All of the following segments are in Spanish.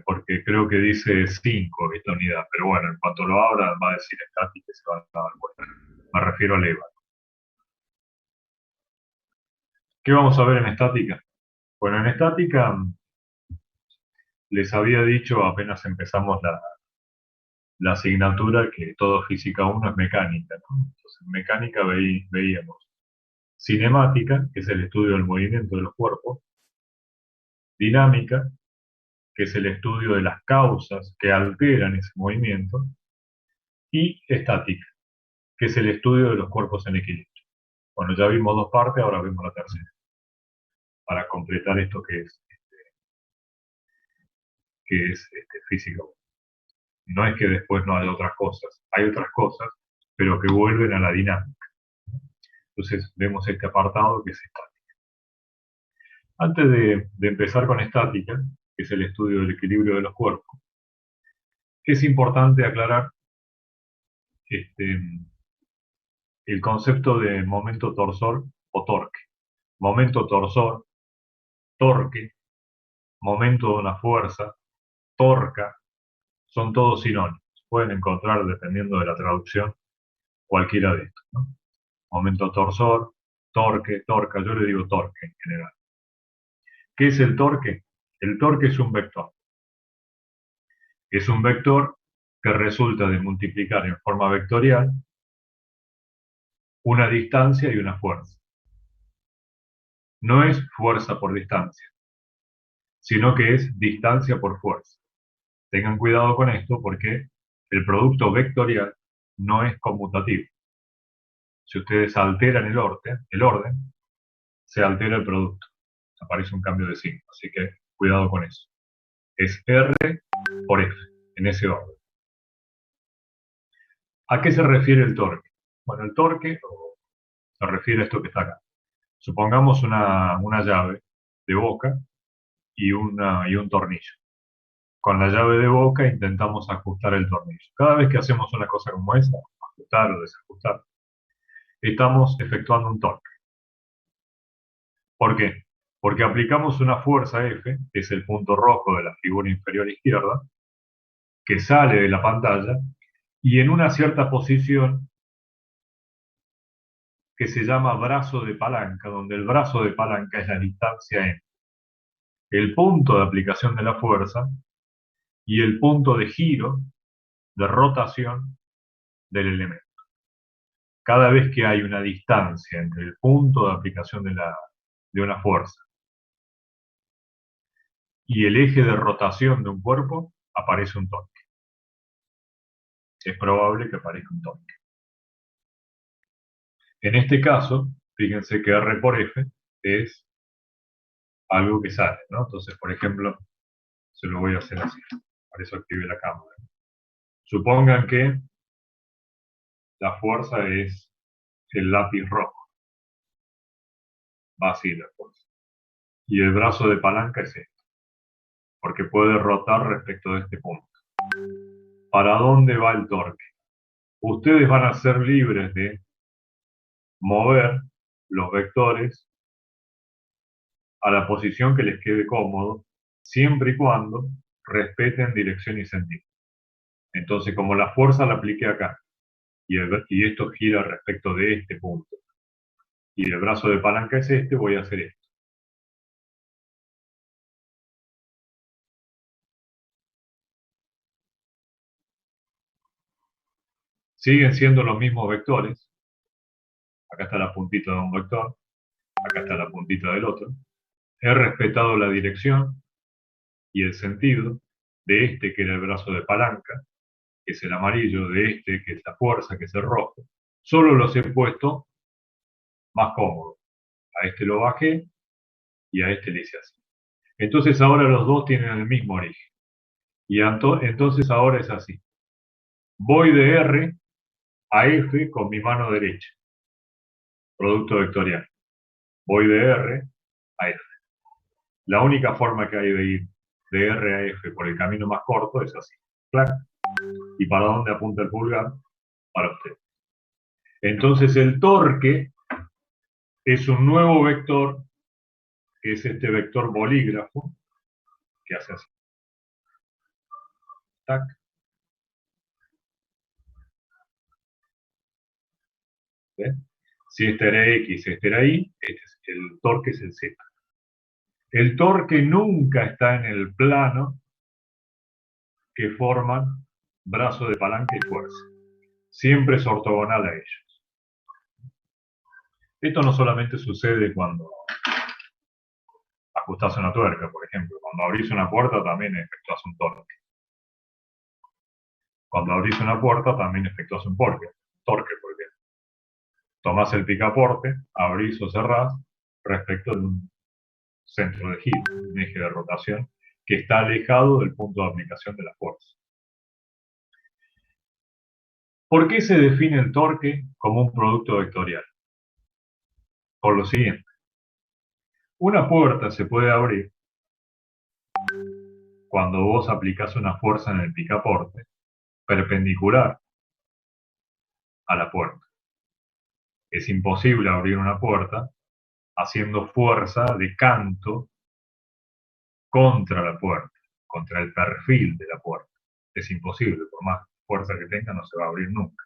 porque creo que dice 5 esta unidad, pero bueno, en cuanto lo abra va a decir estática y se van a dar cuenta. Me refiero al EVA. ¿Qué vamos a ver en estática? Bueno, en estática les había dicho apenas empezamos la asignatura que todo física 1 es mecánica, ¿no? Entonces, en mecánica veíamos cinemática, que es el estudio del movimiento de los cuerpos, dinámica, que es el estudio de las causas que alteran ese movimiento, y estática, que es el estudio de los cuerpos en equilibrio. Bueno, ya vimos dos partes, ahora vemos la tercera, para completar esto que es física 1. No es que después no haya otras cosas, hay otras cosas, pero que vuelven a la dinámica. Entonces vemos este apartado que es estática. Antes de empezar con estática, que es el estudio del equilibrio de los cuerpos, es importante aclarar este, el concepto de momento torsor o torque. Momento torsor, torque, momento de una fuerza, torca, son todos sinónimos. Pueden encontrar, dependiendo de la traducción, cualquiera de estos, ¿no? Momento torsor, torque, torca, yo le digo torque en general. ¿Qué es el torque? El torque es un vector. Es un vector que resulta de multiplicar en forma vectorial una distancia y una fuerza. No es fuerza por distancia, sino que es distancia por fuerza. Tengan cuidado con esto porque el producto vectorial no es conmutativo. Si ustedes alteran el orden, se altera el producto. Aparece un cambio de signo, así que cuidado con eso. Es R por F, en ese orden. ¿A qué se refiere el torque? Bueno, el torque se refiere a esto que está acá. Supongamos una llave de boca y un tornillo. Con la llave de boca intentamos ajustar el tornillo. Cada vez que hacemos una cosa como esa, ajustar o desajustar, estamos efectuando un torque. ¿Por qué? Porque aplicamos una fuerza F, que es el punto rojo de la figura inferior izquierda, que sale de la pantalla y en una cierta posición que se llama brazo de palanca, donde el brazo de palanca es la distancia entre el punto de aplicación de la fuerza y el punto de giro, de rotación del elemento. Cada vez que hay una distancia entre el punto de aplicación de una fuerza y el eje de rotación de un cuerpo, aparece un torque. Es probable que aparezca un torque. En este caso, fíjense que R por F es algo que sale, ¿no? Entonces, por ejemplo, se lo voy a hacer así. Por eso activé la cámara. Supongan que la fuerza es el lápiz rojo. Va así la fuerza. Y el brazo de palanca es este, porque puede rotar respecto de este punto. ¿Para dónde va el torque? Ustedes van a ser libres de mover los vectores a la posición que les quede cómodo, siempre y cuando respeten dirección y sentido. Entonces, como la fuerza la apliqué acá, y esto gira respecto de este punto, y el brazo de palanca es este, voy a hacer esto. Siguen siendo los mismos vectores. Acá está la puntita de un vector, acá está la puntita del otro. He respetado la dirección y el sentido de este, que era el brazo de palanca, que es el amarillo, de este, que es la fuerza, que es el rojo. Solo los he puesto más cómodos. A este lo bajé y a este le hice así. Entonces ahora los dos tienen el mismo origen. Y entonces ahora es así. Voy de R a F con mi mano derecha. Producto vectorial. Voy de R a F. La única forma que hay de ir de R a F por el camino más corto es así. ¿Claro? ¿Y para dónde apunta el pulgar? Para usted. Entonces el torque es un nuevo vector, que es este vector bolígrafo, que hace así. tac. ¿Ves? Si este era X, este era Y, el torque es el Z. El torque nunca está en el plano que forman brazo de palanca y fuerza. Siempre es ortogonal a ellos. Esto no solamente sucede cuando ajustás una tuerca, por ejemplo. Cuando abrís una puerta también efectuás un torque. Cuando abrís una puerta también efectuás un torque, porque tomás el picaporte, abrís o cerrás respecto de un centro de giro, un eje de rotación que está alejado del punto de aplicación de la fuerza. ¿Por qué se define el torque como un producto vectorial? Por lo siguiente. Una puerta se puede abrir cuando vos aplicás una fuerza en el picaporte perpendicular a la puerta. Es imposible abrir una puerta haciendo fuerza de canto contra la puerta, contra el perfil de la puerta. Es imposible, por más fuerza que tenga, no se va a abrir nunca.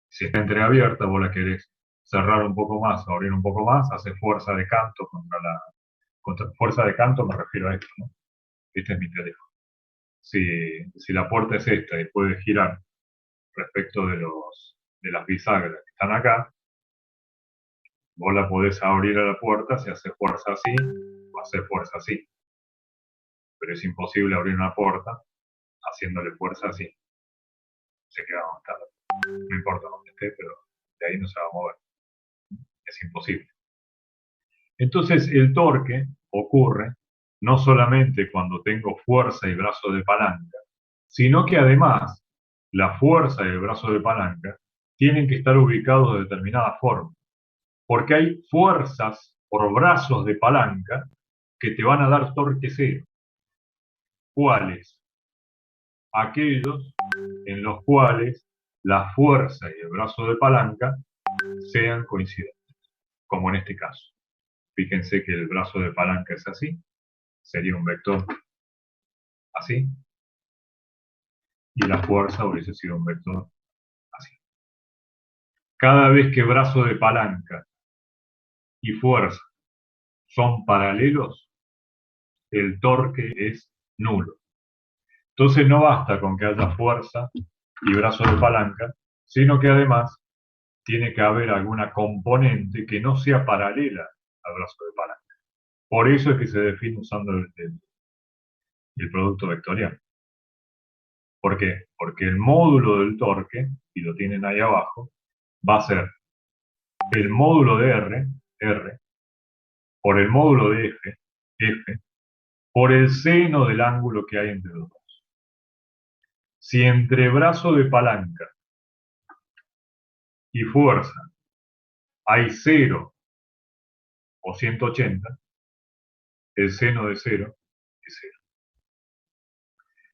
Si está entreabierta, vos la querés cerrar un poco más, abrir un poco más, hace fuerza de canto contra fuerza de canto me refiero a esto, ¿no? Este es mi teléfono. Si la puerta es esta y puede girar respecto de las bisagras que están acá, vos la podés abrir a la puerta si hace fuerza así o hace fuerza así. Pero es imposible abrir una puerta haciéndole fuerza así. Se queda donde está. No importa dónde esté, pero de ahí no se va a mover. Es imposible. Entonces el torque ocurre no solamente cuando tengo fuerza y brazo de palanca, sino que además la fuerza y el brazo de palanca tienen que estar ubicados de determinada forma. Porque hay fuerzas por brazos de palanca que te van a dar torque cero. ¿Cuáles? Aquellos en los cuales la fuerza y el brazo de palanca sean coincidentes, como en este caso. Fíjense que el brazo de palanca es así, sería un vector así, y la fuerza hubiese sido un vector así. Cada vez que brazo de palanca y fuerza son paralelos, el torque es nulo. Entonces no basta con que haya fuerza y brazo de palanca, sino que además tiene que haber alguna componente que no sea paralela al brazo de palanca. Por eso es que se define usando el producto vectorial. ¿Por qué? Porque el módulo del torque, y lo tienen ahí abajo, va a ser el módulo de R, por el módulo de F, por el seno del ángulo que hay entre los dos. Si entre brazo de palanca y fuerza hay 0 o 180, el seno de 0 es 0.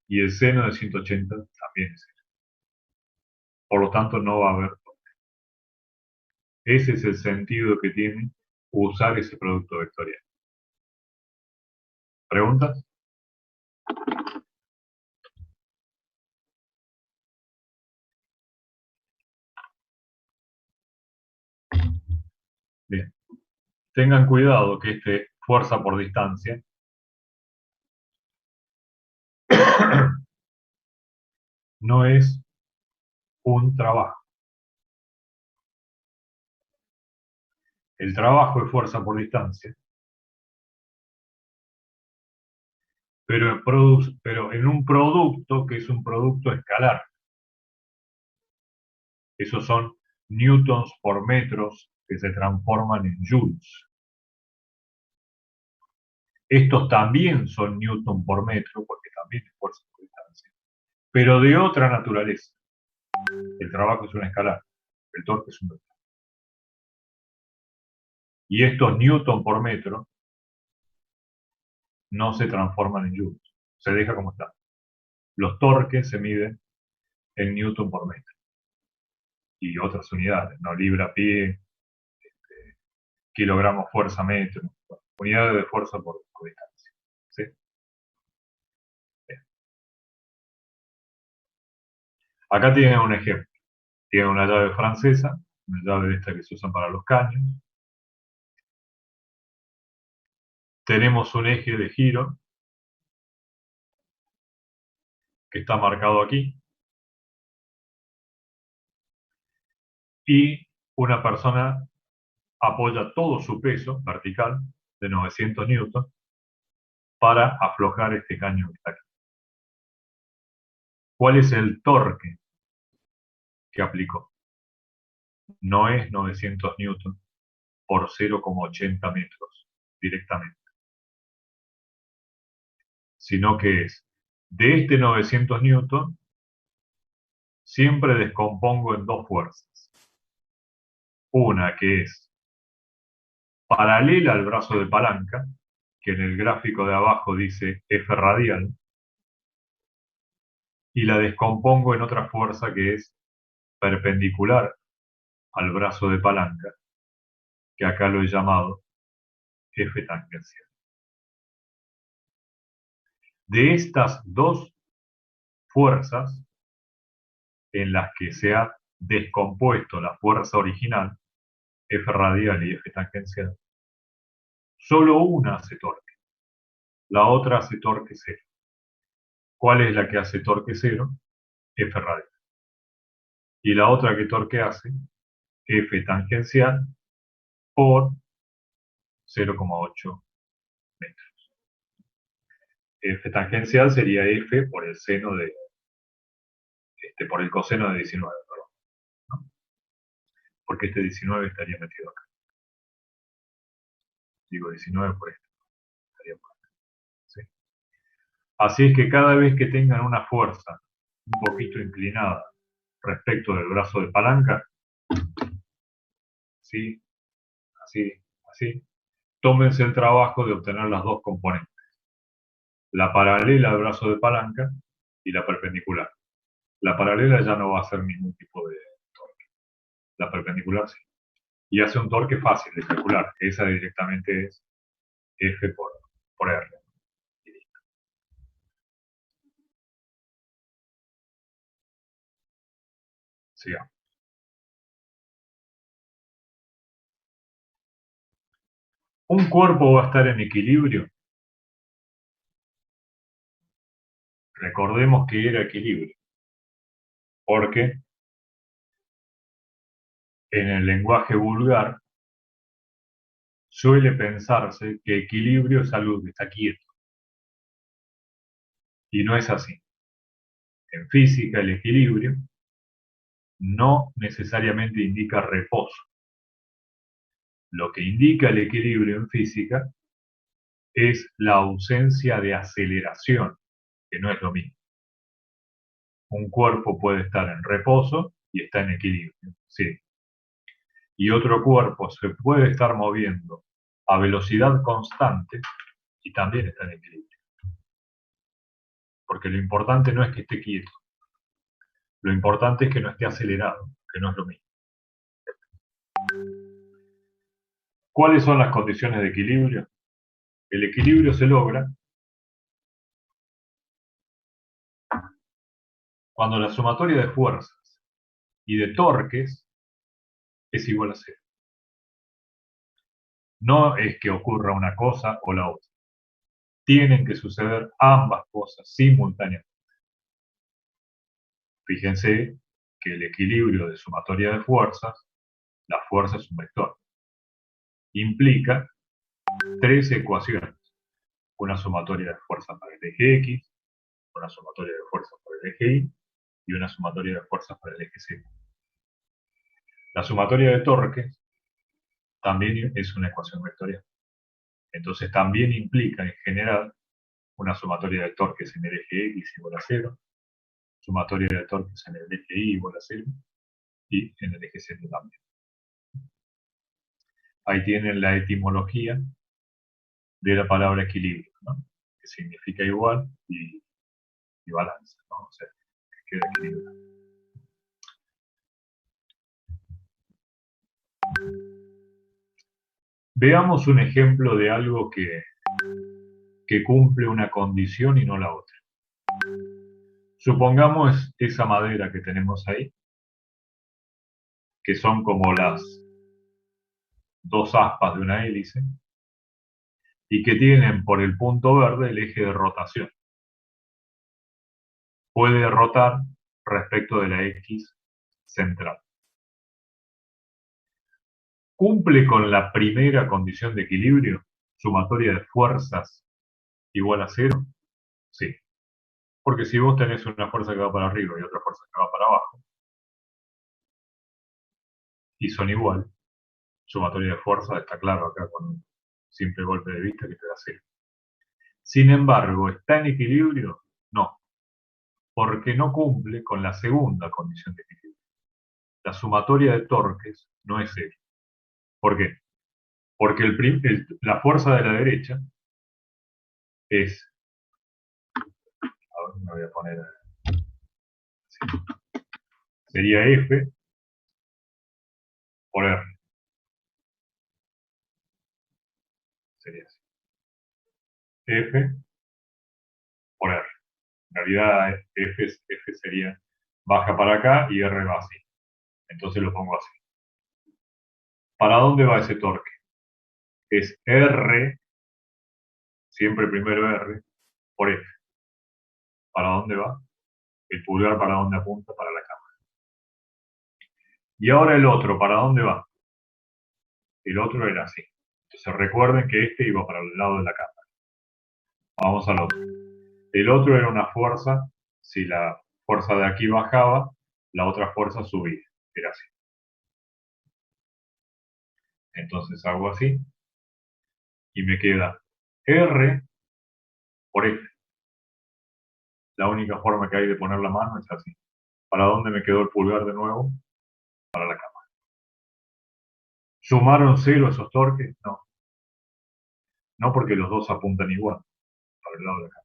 Y el seno de 180 también es 0. Por lo tanto, no va a haber torque. Ese es el sentido que tiene usar ese producto vectorial. ¿Preguntas? Bien. Tengan cuidado que este fuerza por distancia no es un trabajo. El trabajo es fuerza por distancia, pero en un producto que es un producto escalar. Esos son newtons por metros que se transforman en joules. Estos también son newton por metro, porque también es fuerza por distancia, pero de otra naturaleza. El trabajo es un escalar, el torque es un vector. Y estos newton por metro no se transforman en joules, se deja como está. Los torques se miden en newton por metro. Y otras unidades, ¿no? Libra pie, kilogramos fuerza metro, unidades de fuerza por distancia. ¿Sí? Acá tienen un ejemplo. Tienen una llave francesa, una llave de esta que se usan para los caños. Tenemos un eje de giro que está marcado aquí. Y una persona apoya todo su peso vertical de 900 newtons para aflojar este caño que está aquí. ¿Cuál es el torque que aplicó? No es 900 newtons por 0,80 metros directamente, sino que es de este 900 newtons siempre descompongo en dos fuerzas. Una que es paralela al brazo de palanca, que en el gráfico de abajo dice F radial, y la descompongo en otra fuerza que es perpendicular al brazo de palanca, que acá lo he llamado F tangencial. De estas dos fuerzas en las que se ha descompuesto la fuerza original, F radial y F tangencial, solo una hace torque, la otra hace torque cero. ¿Cuál es la que hace torque cero? F radial. Y la otra que torque hace, F tangencial por 0,8 metros. F tangencial sería F por el seno de, por el coseno de 19, perdón, ¿no? Porque este 19 estaría metido acá. Digo 19 por esto, estaría por acá. ¿Sí? Así es que cada vez que tengan una fuerza un poquito inclinada respecto del brazo de palanca, ¿sí? Así, así, tómense el trabajo de obtener las dos componentes, la paralela al brazo de palanca y la perpendicular. La paralela ya no va a hacer ningún tipo de torque, la perpendicular sí. Y hace un torque fácil de calcular, que esa directamente es F por R. Sigamos. ¿Un cuerpo va a estar en equilibrio? Recordemos que era equilibrio, porque en el lenguaje vulgar suele pensarse que equilibrio es algo que está quieto, y no es así. En física, el equilibrio no necesariamente indica reposo. Lo que indica el equilibrio en física es la ausencia de aceleración, que no es lo mismo. Un cuerpo puede estar en reposo y está en equilibrio, sí. Y otro cuerpo se puede estar moviendo a velocidad constante y también está en equilibrio. Porque lo importante no es que esté quieto, lo importante es que no esté acelerado, que no es lo mismo. ¿Cuáles son las condiciones de equilibrio? El equilibrio se logra cuando la sumatoria de fuerzas y de torques es igual a cero. No es que ocurra una cosa o la otra. Tienen que suceder ambas cosas simultáneamente. Fíjense que el equilibrio de sumatoria de fuerzas, la fuerza es un vector, implica tres ecuaciones. Una sumatoria de fuerzas para el eje X, una sumatoria de fuerzas para el eje Y y una sumatoria de fuerzas para el eje Z. La sumatoria de torques también es una ecuación vectorial. Entonces también implica en general una sumatoria de torques en el eje X igual a 0, sumatoria de torques en el eje Y igual a 0 y en el eje Z también. Ahí tienen la etimología de la palabra equilibrio, ¿no? Que significa igual y balance, ¿no? O sea, que queda equilibrado. Veamos un ejemplo de algo que cumple una condición y no la otra. Supongamos esa madera que tenemos ahí, que son como las dos aspas de una hélice, y que tienen por el punto verde el eje de rotación. Puede rotar respecto de la X central. ¿Cumple con la primera condición de equilibrio, sumatoria de fuerzas igual a cero? Sí. Porque si vos tenés una fuerza que va para arriba y otra fuerza que va para abajo, y son igual, sumatoria de fuerzas está claro acá con un simple golpe de vista que te da cero. Sin embargo, ¿está en equilibrio? No, porque no cumple con la segunda condición de equilibrio. La sumatoria de torques no es cero. ¿Por qué? Porque la fuerza de la derecha es, a ver, me voy a poner así, sería F por R, sería así. F por R. En realidad F sería baja para acá y R va así. Entonces lo pongo así. ¿Para dónde va ese torque? Es R, siempre primero R, por F. ¿Para dónde va? El pulgar para dónde apunta, para la cámara. Y ahora el otro, ¿para dónde va? El otro era así. Entonces recuerden que este iba para el lado de la cámara. Vamos al otro. El otro era una fuerza, si la fuerza de aquí bajaba, la otra fuerza subía. Era así. Entonces hago así y me queda R por F. La única forma que hay de poner la mano es así. ¿Para dónde me quedó el pulgar de nuevo? Para la cámara. ¿Sumaron cero esos torques? No. No porque los dos apuntan igual, para el lado de acá.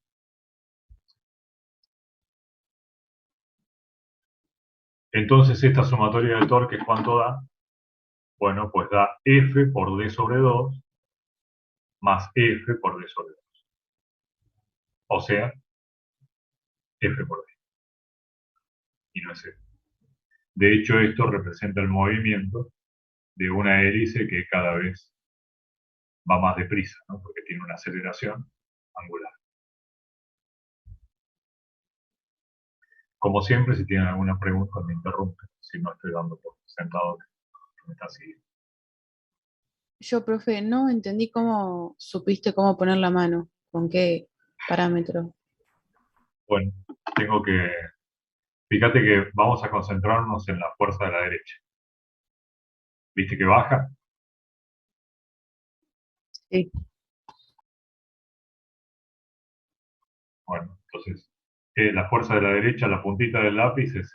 Entonces esta sumatoria de torques, ¿cuánto da? Bueno, pues da F por D sobre 2 más F por D sobre 2. O sea, F por D. Y no es F. De hecho, esto representa el movimiento de una hélice que cada vez va más deprisa, ¿no? Porque tiene una aceleración angular. Como siempre, si tienen alguna pregunta, me interrumpen. Si no estoy dando por sentado que me está siguiendo. Yo, profe, no entendí cómo supiste cómo poner la mano, con qué parámetro. Bueno, tengo que... Fíjate que vamos a concentrarnos en la fuerza de la derecha. ¿Viste que baja? Sí. Bueno, entonces, la fuerza de la derecha, la puntita del lápiz es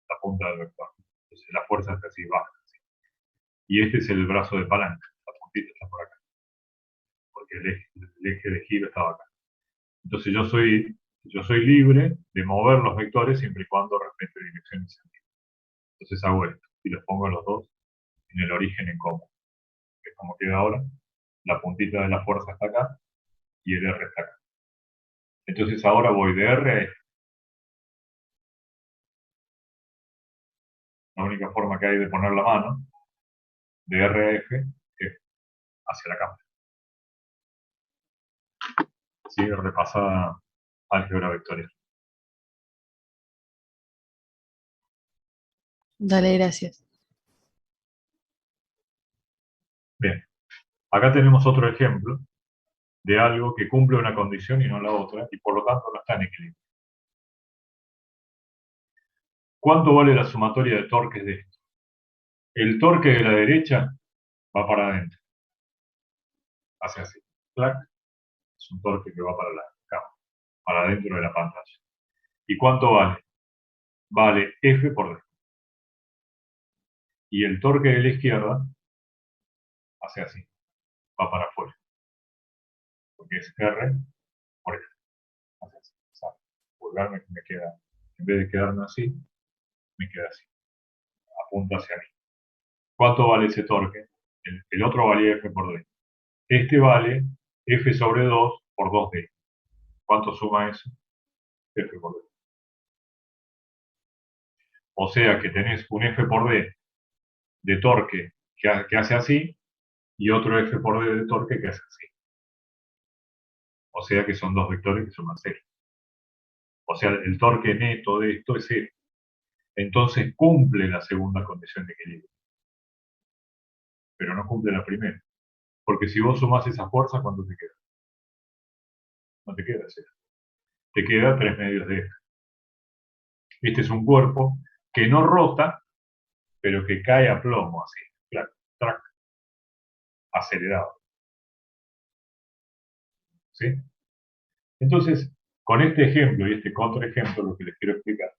la punta del vector. Entonces, la fuerza es así, baja. Así. Y este es el brazo de palanca. La puntita está por acá. Porque el eje de giro estaba acá. Entonces, yo soy libre de mover los vectores siempre y cuando respete dirección y sentido. Entonces, hago esto. Y los pongo los dos en el origen en común. Que es como queda ahora. La puntita de la fuerza está acá y el R está acá. Entonces, ahora voy de R a F. La única forma que hay de poner la mano de R a F es hacia la cámara. ¿Sí? Repasada álgebra vectorial. Dale, gracias. Bien, acá tenemos otro ejemplo de algo que cumple una condición y no la otra, y por lo tanto no está en equilibrio. ¿Cuánto vale la sumatoria de torques de esto? El torque de la derecha va para adentro, hace así. Clac, es un torque que va para la cámara, para adentro de la pantalla. ¿Y cuánto vale? Vale F por D. Y el torque de la izquierda hace así, va para afuera, porque es R por F. Hace así. O sea, pulgar me queda, en vez de quedarme así, me queda así, apunta hacia mí. ¿Cuánto vale ese torque? El otro valía F por D. Este vale F sobre 2 por 2D. ¿Cuánto suma eso? F por D. O sea que tenés un F por D de torque que hace así y otro F por D de torque que hace así. O sea que son dos vectores que suman cero. O sea, el torque neto de esto es cero. Entonces cumple la segunda condición de equilibrio, pero no cumple la primera. Porque si vos sumás esa fuerza, ¿cuánto te queda? No te queda cero. Te queda 3 medios de F. Este es un cuerpo que no rota, pero que cae a plomo así, claro, track, acelerado. ¿Sí? Entonces, con este ejemplo y este contraejemplo, lo que les quiero explicar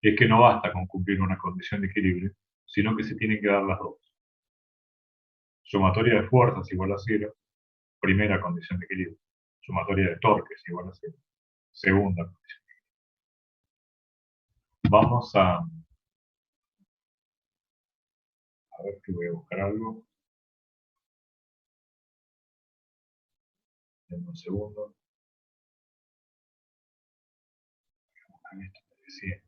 es que no basta con cumplir una condición de equilibrio, sino que se tienen que dar las dos. Sumatoria de fuerzas igual a cero, primera condición de equilibrio. Sumatoria de torques igual a cero, segunda condición. Vamos a ver que voy a buscar algo. En un segundo. Esto me decía.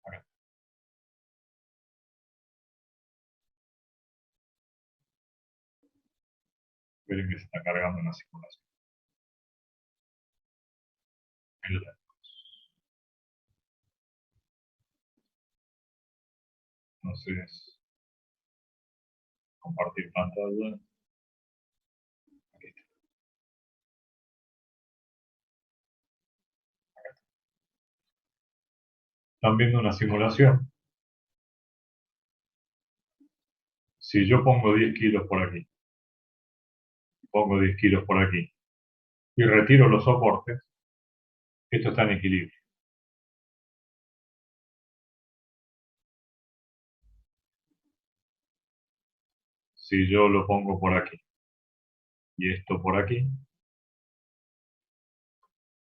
Acá. Esperen que se está cargando una simulación. Entonces, compartir pantalla. Aquí está. Están viendo una simulación. Si yo pongo 10 kilos por aquí, pongo 10 kilos por aquí, y retiro los soportes, esto está en equilibrio. Si yo lo pongo por aquí, y esto por aquí,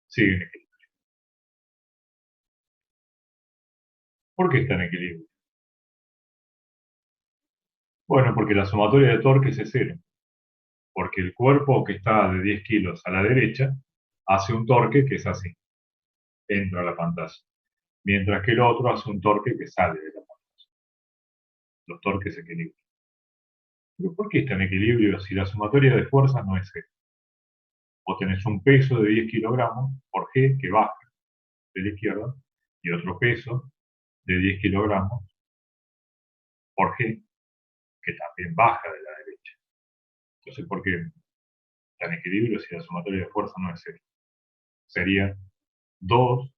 sigue en equilibrio. ¿Por qué está en equilibrio? Bueno, porque la sumatoria de torques es cero. Porque el cuerpo que está de 10 kilos a la derecha hace un torque que es así, entra a la pantalla. Mientras que el otro hace un torque que sale de la pantalla. Los torques se equilibran. ¿Pero por qué está en equilibrio si la sumatoria de fuerzas no es cero? O tenés un peso de 10 kilogramos por G que baja de la izquierda y otro peso de 10 kilogramos por G que también baja de la derecha. Entonces, ¿por qué está en equilibrio si la sumatoria de fuerzas no es cero? Sería 2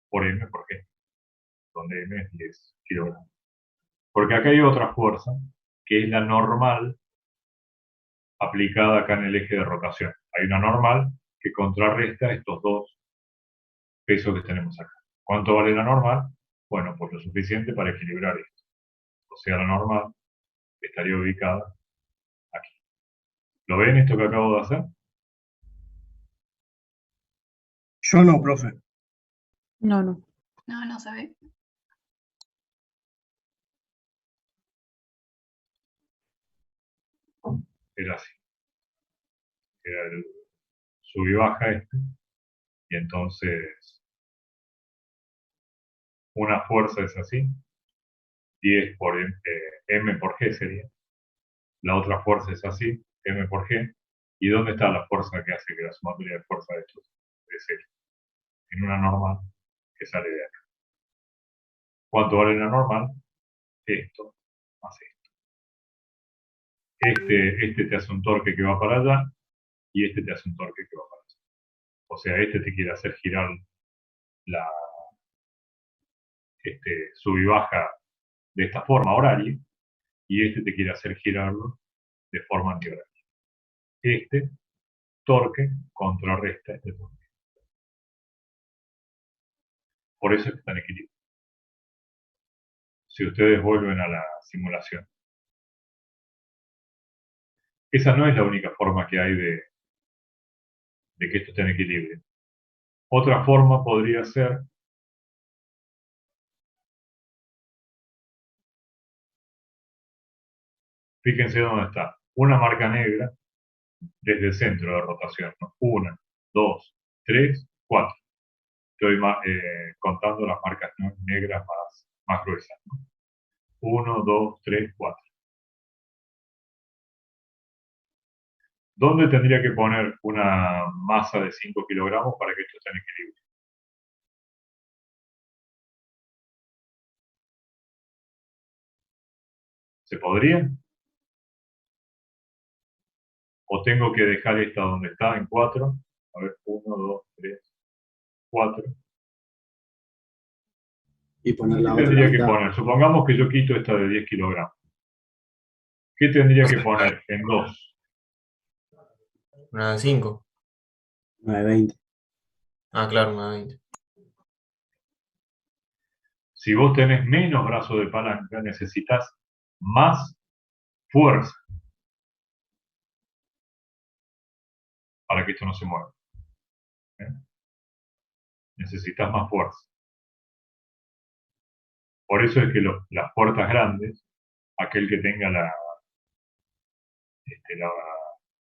por M por G, donde M es 10 kilogramos. Porque acá hay otra fuerza, que es la normal aplicada acá en el eje de rotación. Hay una normal que contrarresta estos dos pesos que tenemos acá. ¿Cuánto vale la normal? Bueno, pues lo suficiente para equilibrar esto. O sea, la normal estaría ubicada aquí. ¿Lo ven esto que acabo de hacer? Yo no, profe. No, no. No, no se ve. Era así. Era el sub y baja este. Y entonces una fuerza es así. 10 por M por G sería. La otra fuerza es así, M por G. ¿Y dónde está la fuerza que hace que la sumatoria de fuerza de estos es cero? En una normal que sale de acá. ¿Cuánto vale la normal? Esto más esto. Este te hace un torque que va para allá y este te hace un torque que va para allá. O sea, este te quiere hacer girar la sub y baja de esta forma horaria y este te quiere hacer girarlo de forma antihoraria. Este torque contrarresta este torque. Por eso es que está en equilibrio. Si ustedes vuelven a la simulación. Esa no es la única forma que hay de que esto esté en equilibrio. Otra forma podría ser Fíjense dónde está. Una marca negra desde el centro de rotación, ¿no? 1, 2, 3, 4. Estoy contando las marcas negras más gruesas, ¿no? 1, 2, 3, 4. ¿Dónde tendría que poner una masa de 5 kilogramos para que esto esté en equilibrio? ¿Se podría? ¿O tengo que dejar esta donde está en 4? A ver, 1, 2, 3, 4. Y poner ¿Qué la otra tendría que mitad. poner? Supongamos que yo quito esta de 10 kilogramos. ¿Qué tendría que poner en 2? Una de 5. 920. Ah, claro, una de 20. Si vos tenés menos brazo de palanca, necesitas más fuerza para que esto no se mueva. ¿Eh? Necesitas más fuerza. Por eso es que las puertas grandes, aquel que tenga la,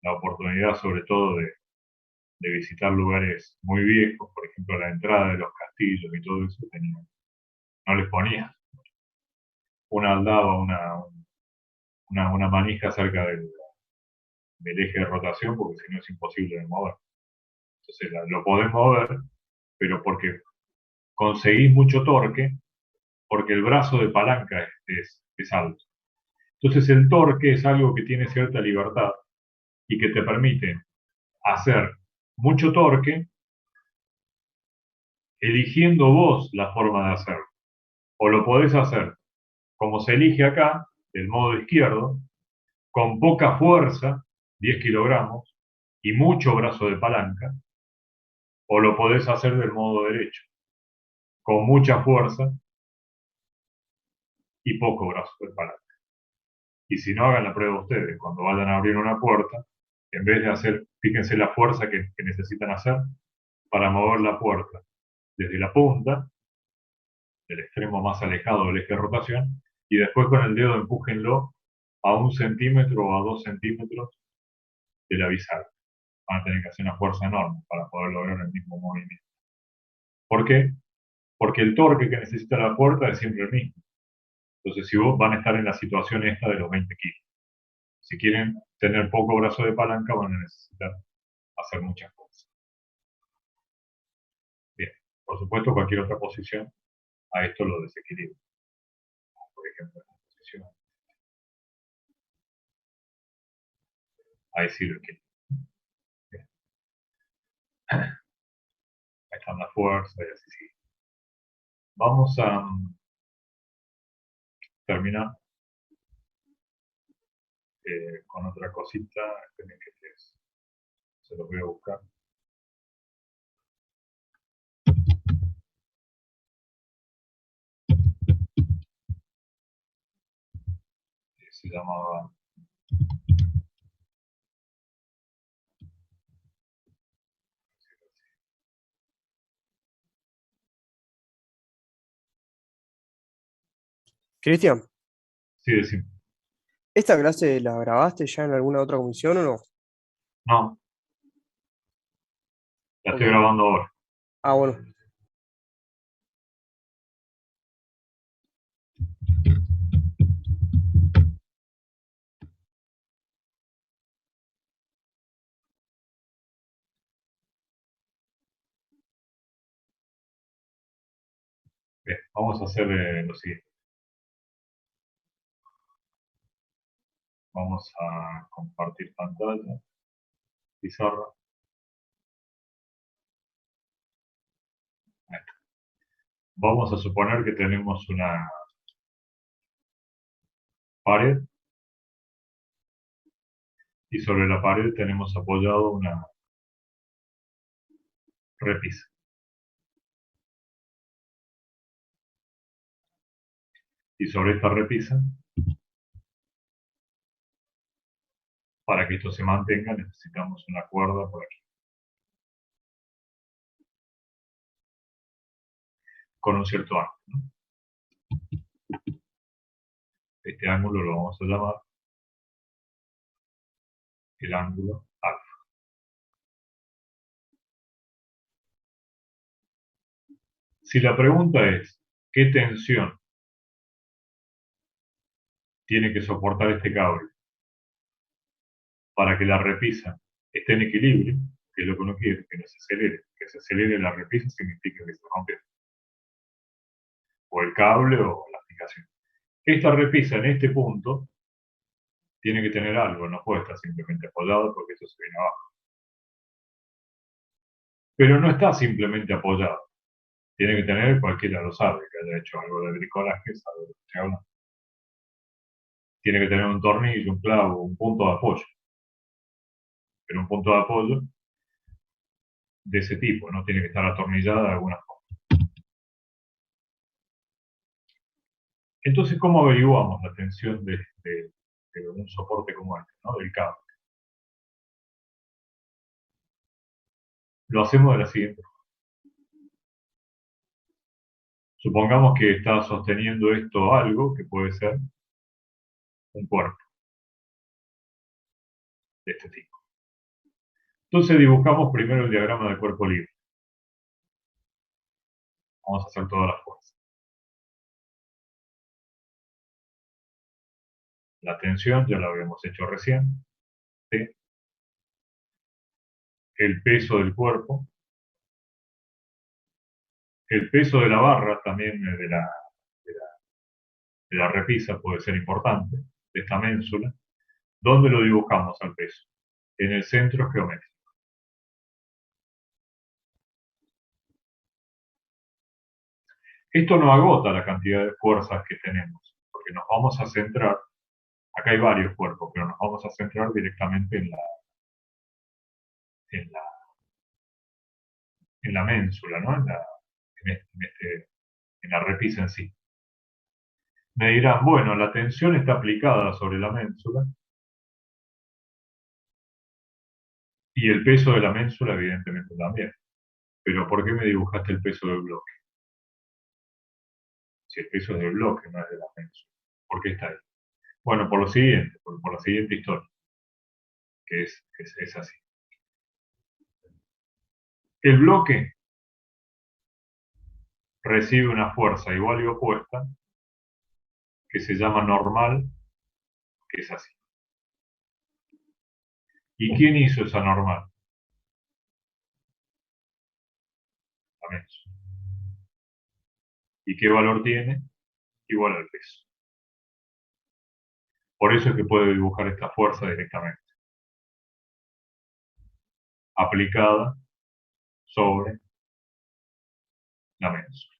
la oportunidad sobre todo de visitar lugares muy viejos, por ejemplo la entrada de los castillos y todo eso, no les ponía una aldaba, una manija cerca del eje de rotación, porque si no es imposible de mover. Entonces lo podés mover, pero porque conseguís mucho torque, porque el brazo de palanca es alto. Entonces el torque es algo que tiene cierta libertad y que te permite hacer mucho torque eligiendo vos la forma de hacerlo. O lo podés hacer como se elige acá, del modo izquierdo, con poca fuerza, 10 kilogramos, y mucho brazo de palanca, o lo podés hacer del modo derecho, con mucha fuerza y poco brazo de palanca. Y si no, hagan la prueba ustedes, cuando vayan a abrir una puerta, en vez de hacer, fíjense la fuerza que necesitan hacer para mover la puerta desde la punta, del extremo más alejado del eje de rotación, y después con el dedo empújenlo a 1 centímetro o a 2 centímetros de la bisagra. Van a tener que hacer una fuerza enorme para poder lograr el mismo movimiento. ¿Por qué? Porque el torque que necesita la puerta es siempre el mismo. Entonces, si vos van a estar en la situación esta de los 20 kilos, si quieren tener poco brazo de palanca, van a necesitar hacer muchas cosas. Bien, por supuesto, cualquier otra posición a esto lo desequilibra. Por ejemplo, esta posición. Ahí sí lo equilibra. Bien. Ahí están las fuerzas y así sigue. Vamos a terminar con otra cosita. Esperen que se los voy a buscar. Se llamaba Cristian, sí, decimos. ¿esta clase la grabaste ya en alguna otra comisión o no? No, la estoy Ok. grabando ahora. Ah, bueno. Bien, vamos a hacer lo siguiente. Vamos a compartir pantalla, pizarra. Ahí está. Vamos a suponer que tenemos una pared y sobre la pared tenemos apoyado una repisa. Y sobre esta repisa, para que esto se mantenga, necesitamos una cuerda por aquí. Con un cierto ángulo, ¿no? Este ángulo lo vamos a llamar el ángulo alfa. Si la pregunta es, ¿qué tensión tiene que soportar este cable para que la repisa esté en equilibrio, que es lo que uno quiere, que no se acelere? Que se acelere la repisa significa que se rompe o el cable o la aplicación. Esta repisa en este punto tiene que tener algo, no puede estar simplemente apoyado porque esto se viene abajo. Pero no está simplemente apoyado. Tiene que tener, cualquiera lo sabe, que haya hecho algo de bricolaje, sabe de lo que estoy hablando. Tiene que tener un tornillo, un clavo, un punto de apoyo. Pero un punto de apoyo de ese tipo, no tiene que estar atornillada de alguna forma. Entonces, ¿cómo averiguamos la tensión de un soporte como este, ¿no? Del cable? Lo hacemos de la siguiente forma. Supongamos que está sosteniendo esto algo que puede ser un cuerpo de este tipo. Entonces dibujamos primero el diagrama de cuerpo libre. Vamos a hacer todas las fuerzas. La tensión ya la habíamos hecho recién. ¿Sí? El peso del cuerpo. El peso de la barra también de la repisa puede ser importante, de esta ménsula. ¿Dónde lo dibujamos al peso? En el centro geométrico. Esto no agota la cantidad de fuerzas que tenemos, porque nos vamos a centrar, acá hay varios cuerpos, pero nos vamos a centrar directamente en la, en la ménsula, ¿no? En la repisa en sí. Me dirán, bueno, la tensión está aplicada sobre la ménsula y el peso de la ménsula evidentemente también. Pero ¿por qué me dibujaste el peso del bloque? Si el peso es del bloque, no es de la ménsula. ¿Por qué está ahí? Bueno, por lo siguiente, por la siguiente historia, que es así. El bloque recibe una fuerza igual y opuesta que se llama normal, que es así. ¿Y quién hizo esa normal? La ménsula. ¿Y qué valor tiene? Igual al peso. Por eso es que puedo dibujar esta fuerza directamente. Aplicada sobre la ménsula.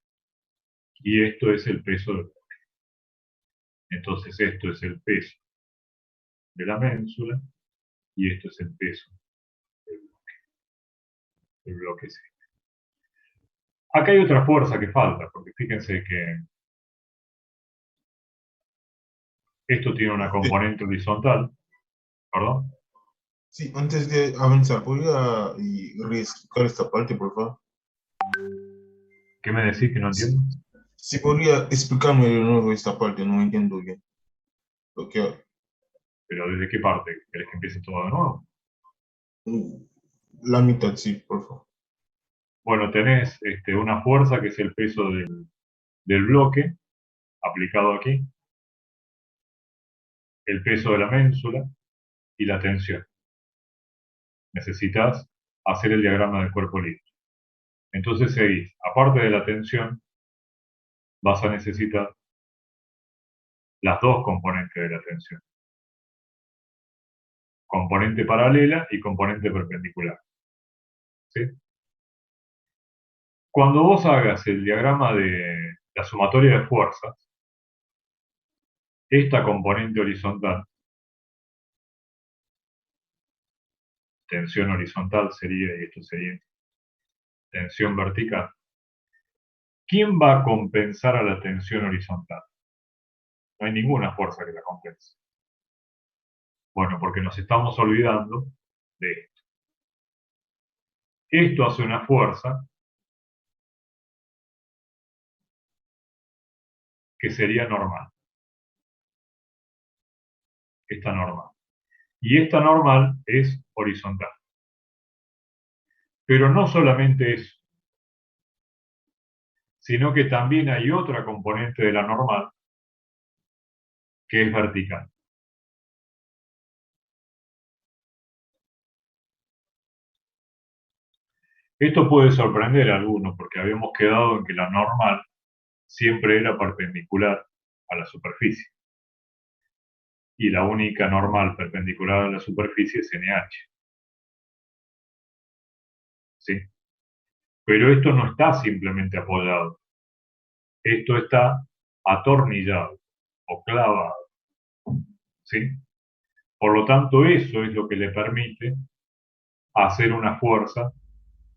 Y esto es el peso del bloque. Entonces esto es el peso de la ménsula y esto es el peso del bloque. El bloque es este. Acá hay otra fuerza que falta, porque fíjense que esto tiene una componente horizontal, ¿perdón? Sí, antes de avanzar, ¿podría reexplicar esta parte, por favor? ¿Qué me decís que no Sí, entiendo? sí, podría explicarme de nuevo esta parte, no entiendo bien. Lo que, ¿Pero desde qué parte? ¿Querés que empiece todo de nuevo? la mitad, sí, por favor. Bueno, tenés una fuerza que es el peso del bloque aplicado aquí, el peso de la ménsula y la tensión. Necesitas hacer el diagrama del cuerpo libre. Entonces seguís, aparte de la tensión, vas a necesitar las dos componentes de la tensión. Componente paralela y componente perpendicular. ¿Sí? Cuando vos hagas el diagrama de la sumatoria de fuerzas, esta componente horizontal, tensión horizontal sería, y esto sería tensión vertical, ¿quién va a compensar a la tensión horizontal? No hay ninguna fuerza que la compense. Bueno, porque nos estamos olvidando de esto. Esto hace una fuerza que sería normal. Esta normal. Y esta normal es horizontal. Pero no solamente eso, sino que también hay otra componente de la normal que es vertical. Esto puede sorprender a algunos porque habíamos quedado en que la normal siempre era perpendicular a la superficie. Y la única normal perpendicular a la superficie es NH. ¿Sí? Pero esto no está simplemente apoyado. Esto está atornillado o clavado. ¿Sí? Por lo tanto, eso es lo que le permite hacer una fuerza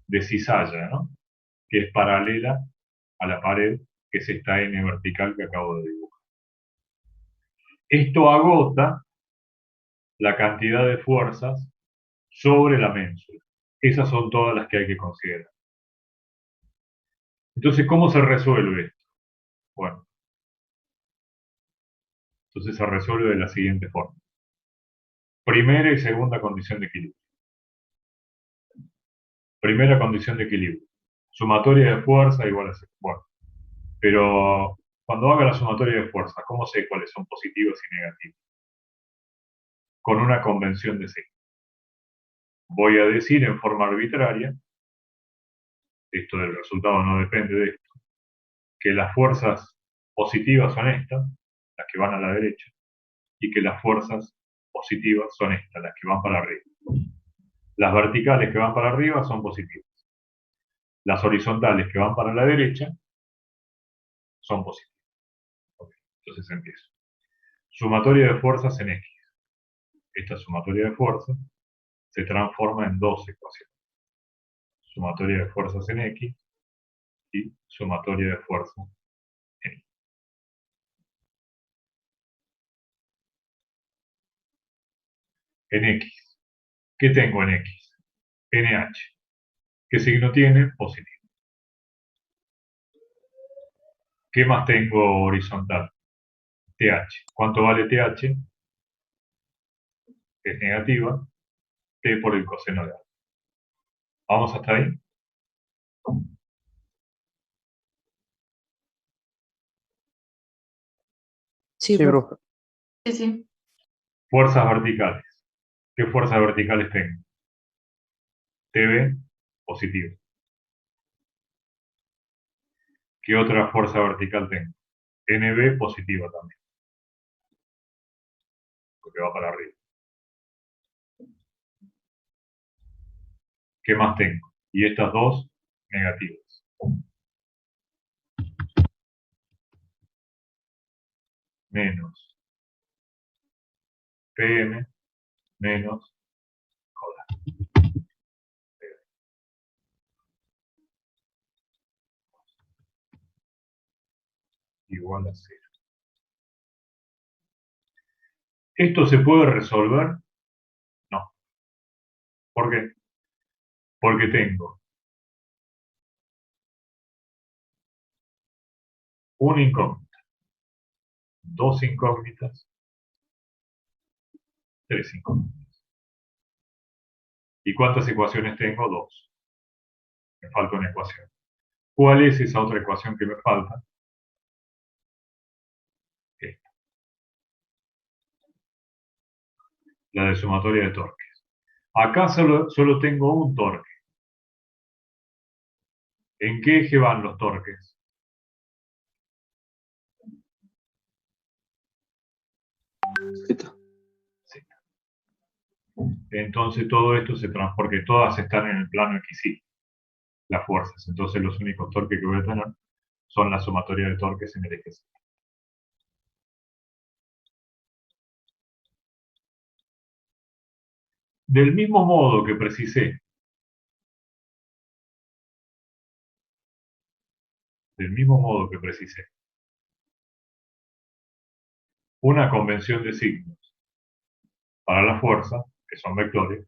de cizalla, ¿no? Que es paralela a la pared, que es esta N vertical que acabo de dibujar. Esto agota la cantidad de fuerzas sobre la ménsula. Esas son todas las que hay que considerar. Entonces, ¿cómo se resuelve esto? Bueno, entonces se resuelve de la siguiente forma. Primera y segunda condición de equilibrio. Primera condición de equilibrio. Sumatoria de fuerza igual a 0. Bueno, pero cuando haga la sumatoria de fuerza, ¿cómo sé cuáles son positivos y negativos? Con una convención de signo. Voy a decir en forma arbitraria, esto del resultado no depende de esto, que las fuerzas positivas son estas, las que van a la derecha, y que las fuerzas positivas son estas, las que van para arriba. Las verticales que van para arriba son positivas. Las horizontales que van para la derecha son positivas. Okay, entonces empiezo. Sumatoria de fuerzas en X. Esta sumatoria de fuerzas se transforma en dos ecuaciones. Sumatoria de fuerzas en X y sumatoria de fuerzas en Y. En X. ¿Qué tengo en X? NH. ¿Qué signo tiene? Positivo. ¿Qué más tengo horizontal? TH. ¿Cuánto vale TH? Es negativa. T por el coseno de A. ¿Vamos hasta ahí? Sí, Sí, profe. profe. Sí, sí. Fuerzas verticales. ¿Qué fuerzas verticales tengo? TB, positivo. ¿Qué otra fuerza vertical tengo? NB, positiva también. Porque va para arriba. ¿Qué más tengo? Y estas dos, negativas. Menos PM, menos, joder, igual a 0. ¿Esto se puede resolver? No. ¿Por qué? Porque tengo una incógnita, dos incógnitas, tres incógnitas. ¿Y cuántas ecuaciones tengo? Dos. Me falta una ecuación. ¿Cuál es esa otra ecuación que me falta? Esta. La de sumatoria de torques. Acá solo tengo un torque. ¿En qué eje van los torques? Z. Z. Entonces todo esto porque todas están en el plano XY, las fuerzas. Entonces los únicos torques que voy a tener son la sumatoria de torques en el eje Z. Del mismo modo que precisé una convención de signos para la fuerza, que son vectores,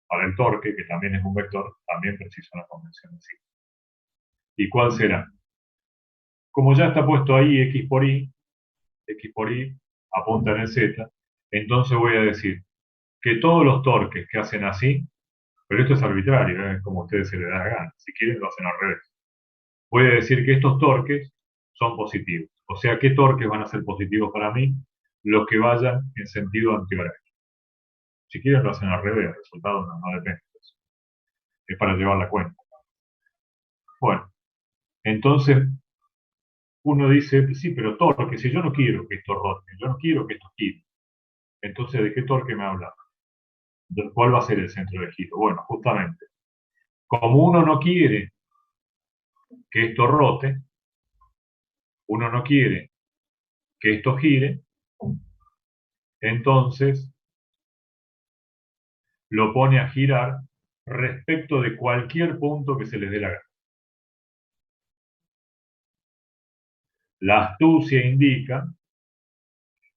para el torque, que también es un vector, también preciso una convención de signos. ¿Y cuál será? Como ya está puesto ahí X por Y apunta en el Z, entonces voy a decir que todos los torques que hacen así, pero esto es arbitrario, es como a ustedes se les da la gana, si quieren lo hacen al revés. Voy a decir que estos torques son positivos. O sea, ¿qué torques van a ser positivos para mí? Los que vayan en sentido antihorario. Si quieren lo hacen al revés, el resultado no depende de eso. Es para llevar la cuenta. Bueno, entonces uno dice, sí, pero torque, si yo no quiero que esto rote, yo no quiero que esto gire. Entonces, ¿de qué torque me habla? ¿De cuál va a ser el centro de giro? Bueno, justamente, como uno no quiere que esto rote, uno no quiere que esto gire, entonces lo pone a girar respecto de cualquier punto que se les dé la gana. La astucia indica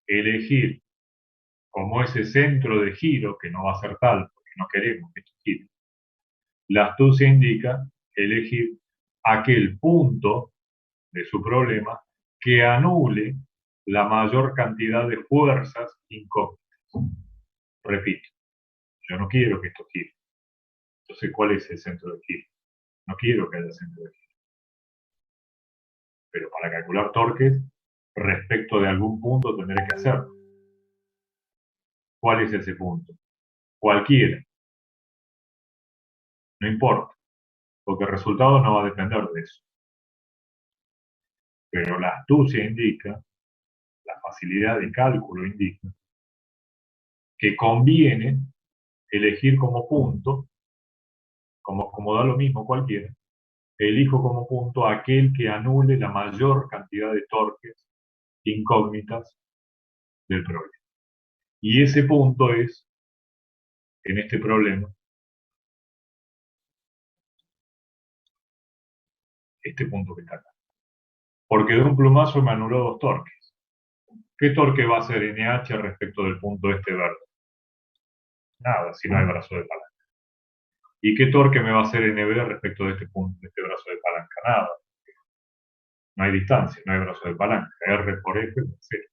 elegir como ese centro de giro, que no va a ser tal, porque no queremos que esto gire. La astucia indica elegir aquel punto de su problema que anule la mayor cantidad de fuerzas incógnitas. Repito, yo no quiero que esto gire. Entonces, ¿cuál es el centro de giro? No quiero que haya centro de giro. Pero para calcular torques, respecto de algún punto tendré que hacerlo. ¿Cuál es ese punto? Cualquiera. No importa, porque el resultado no va a depender de eso. Pero la astucia indica, la facilidad de cálculo indica, que conviene elegir como punto, como da lo mismo cualquiera, elijo como punto aquel que anule la mayor cantidad de torques incógnitas del problema. Y ese punto es, en este problema, este punto que está acá. Porque de un plumazo me anuló dos torques. ¿Qué torque va a ser NH respecto del punto este verde? Nada, si no hay brazo de palanca. ¿Y qué torque me va a hacer NB respecto de este punto, de este brazo de palanca? Nada. No hay distancia, no hay brazo de palanca. R por F, 0.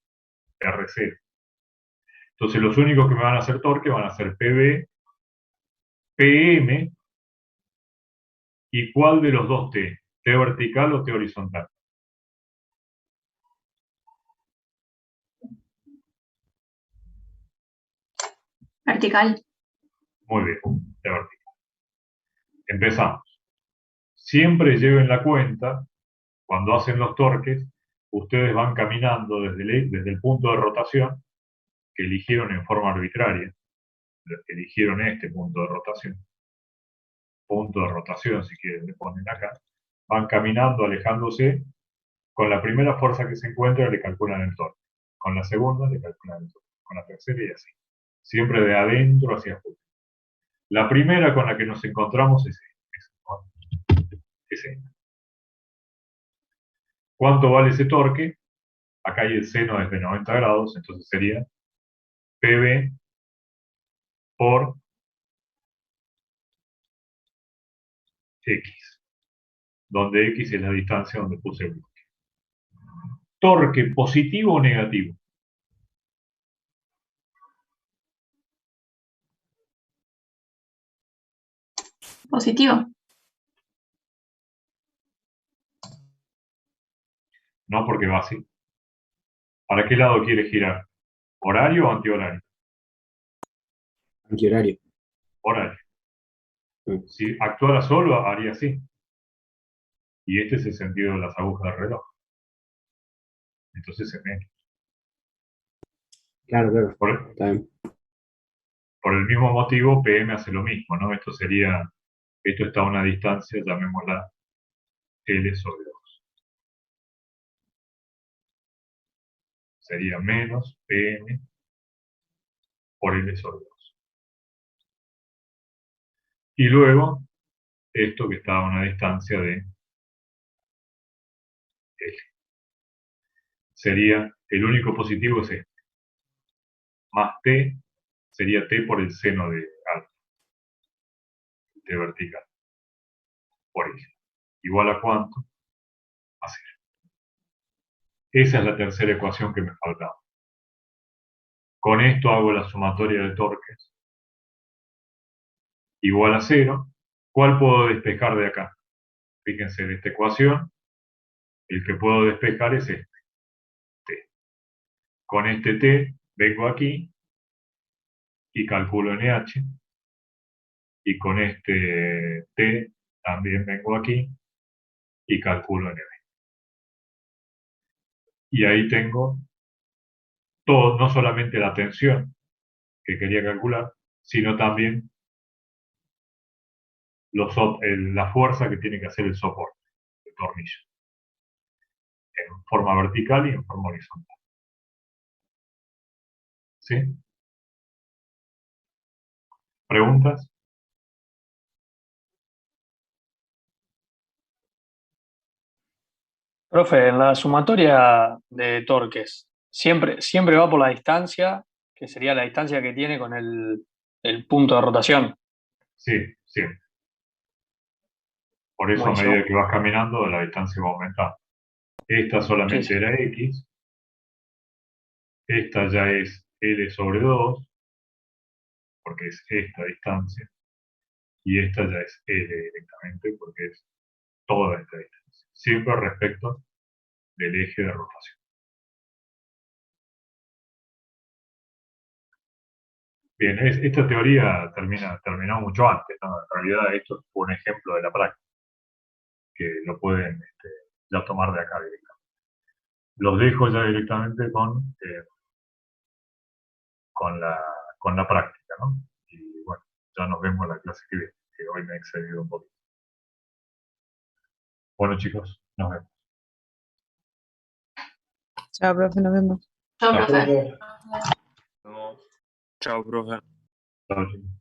R0. Entonces los únicos que me van a hacer torque van a ser PB, PM, ¿y cuál de los dos T? ¿T vertical o T horizontal? Vertical. Muy bien, T vertical. Empezamos. Siempre lleven la cuenta, cuando hacen los torques, ustedes van caminando desde el punto de rotación, que eligieron en forma arbitraria, eligieron este punto de rotación, si quieren le ponen acá, van caminando, alejándose, con la primera fuerza que se encuentra le calculan el torque, con la segunda le calculan el torque, con la tercera y así, siempre de adentro hacia afuera. La primera con la que nos encontramos es esta. ¿Cuánto vale ese torque? Acá hay el seno desde 90 grados, entonces sería PB por X, donde X es la distancia donde puse el bloque. Torque positivo o negativo. Positivo. No, porque va así. ¿Para qué lado quiere girar? ¿Horario o antihorario? Antihorario. Horario. Mm. Si actuara solo, haría así. Y este es el sentido de las agujas del reloj. Entonces es menos. Claro, claro. Por, Está bien. por el mismo motivo, PM hace lo mismo, ¿no? Esto está a una distancia, llamémosla L sobre 2. Sería menos PM por L sobre 2. Y luego, esto que está a una distancia de L. Sería, el único positivo es este. Más T sería T por el seno de alfa. T vertical. Por L. ¿Igual a cuánto? A 0. Esa es la tercera ecuación que me faltaba. Con esto hago la sumatoria de torques igual a 0, ¿cuál puedo despejar de acá? Fíjense, de esta ecuación, el que puedo despejar es este, t. Con este t vengo aquí y calculo NH, y con este t también vengo aquí y calculo NB. Y ahí tengo todo, no solamente la tensión que quería calcular, sino también la fuerza que tiene que hacer el soporte, el tornillo, en forma vertical y en forma horizontal. ¿Sí? ¿Preguntas? Profe, en la sumatoria de torques, siempre va por la distancia, que sería la distancia que tiene con el punto de rotación. Sí, siempre. Por eso a Buenísimo. medida que vas caminando, la distancia va aumentando. Esta solamente Sí, sí. era X, esta ya es L sobre 2, porque es esta distancia, y esta ya es L directamente, porque es toda esta distancia. Siempre respecto del eje de rotación. Bien, esta teoría terminó mucho antes, ¿no? En realidad esto fue un ejemplo de la práctica, que lo pueden ya tomar de acá directamente. Los dejo ya directamente con la práctica, ¿no? Y bueno, ya nos vemos en la clase que viene, que hoy me he excedido un poquito. Bueno, chicos, nos vemos. Chao, profe, nos vemos. Chao, Chao. profe. Chao, profe. Chao, chicos.